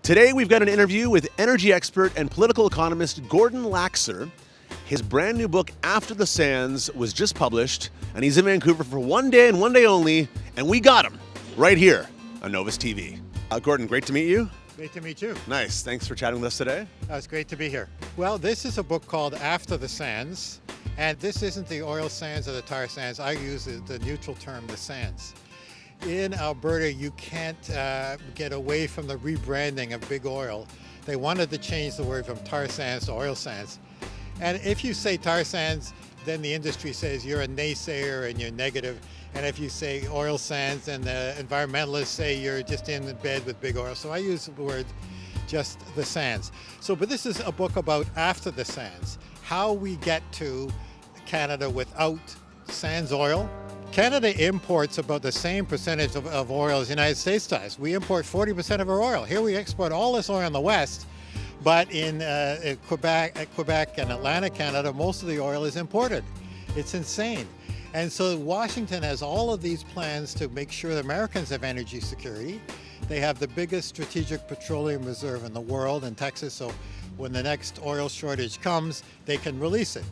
Today we've got an interview with energy expert and political economist Gordon Laxer. His brand new book, After the Sands, was just published, and he's in Vancouver for one day and one day only, and we got him right here on Novus TV. Gordon, great to meet you. Great to meet you. Nice. Thanks for chatting with us today. It's great to be here. Well, this is a book called After the Sands, and this isn't the oil sands or the tar sands. I use the neutral term, the sands. In Alberta, you can't get away from the rebranding of big oil. They wanted to change the word from tar sands to oil sands. And if you say tar sands, then the industry says you're a naysayer and you're negative. And if you say oil sands, then the environmentalists say you're just in bed with big oil. So I use the word just the sands. But this is a book about after the sands, how we get to Canada without sands oil. Canada imports about the same percentage of oil as the United States does. We import 40% of our oil. Here we export all this oil in the West, but in Quebec and Atlantic Canada, most of the oil is imported. It's insane. And so Washington has all of these plans to make sure the Americans have energy security. They have the biggest strategic petroleum reserve in the world in Texas, so when the next oil shortage comes, they can release it.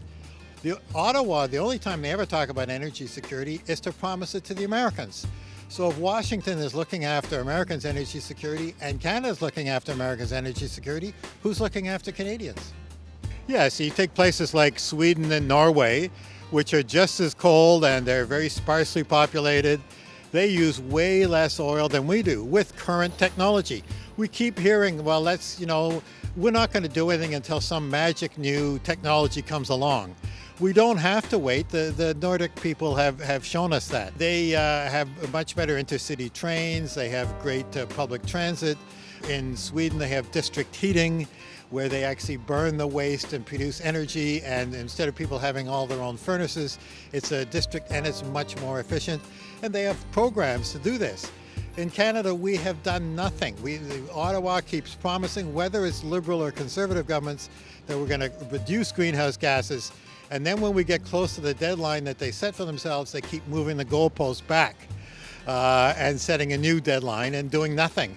Ottawa, the only time they ever talk about energy security is to promise it to the Americans. So if Washington is looking after Americans' energy security and Canada is looking after Americans' energy security, who's looking after Canadians? Yeah, so you take places like Sweden and Norway, which are just as cold and they're very sparsely populated. They use way less oil than we do with current technology. We keep hearing, well, we're not going to do anything until some magic new technology comes along. We don't have to wait. The Nordic people have shown us that. They have much better intercity trains. They have great public transit. In Sweden, they have district heating, where they actually burn the waste and produce energy. And instead of people having all their own furnaces, it's a district and it's much more efficient. And they have programs to do this. In Canada, we have done nothing. Ottawa keeps promising, whether it's Liberal or Conservative governments, that we're going to reduce greenhouse gases. And then when we get close to the deadline that they set for themselves, they keep moving the goalposts back and setting a new deadline and doing nothing.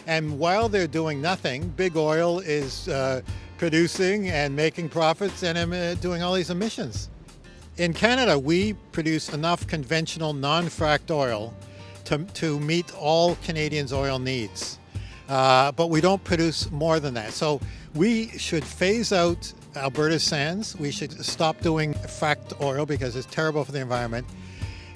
And while they're doing nothing, big oil is producing and making profits and doing all these emissions. In Canada, we produce enough conventional non-fracked oil to meet all Canadians' oil needs. But we don't produce more than that. So we should phase out Alberta's sands. We should stop doing fracked oil because it's terrible for the environment.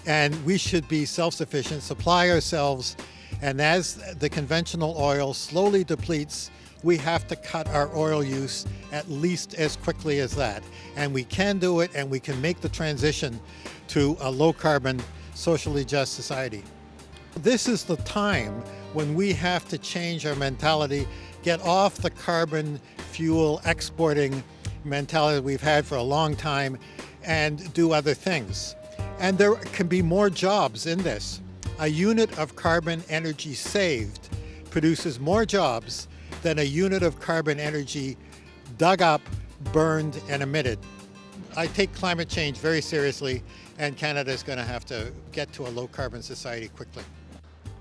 And we should be self-sufficient, supply ourselves. And as the conventional oil slowly depletes, we have to cut our oil use at least as quickly as that. And we can do it, and we can make the transition to a low-carbon, socially just society. This is the time when we have to change our mentality, get off the carbon fuel exporting mentality we've had for a long time, and do other things. And there can be more jobs in this. A unit of carbon energy saved produces more jobs than a unit of carbon energy dug up, burned, and emitted. I take climate change very seriously, and Canada is going to have to get to a low-carbon society quickly.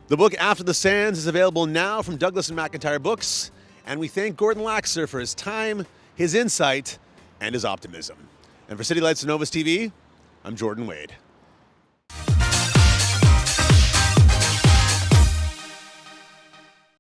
The book After the Sands is available now from Douglas & McIntyre Books, and we thank Gordon Laxer for his time, his insight, and his optimism. And for City Lights and Novus TV, I'm Jordan Wade.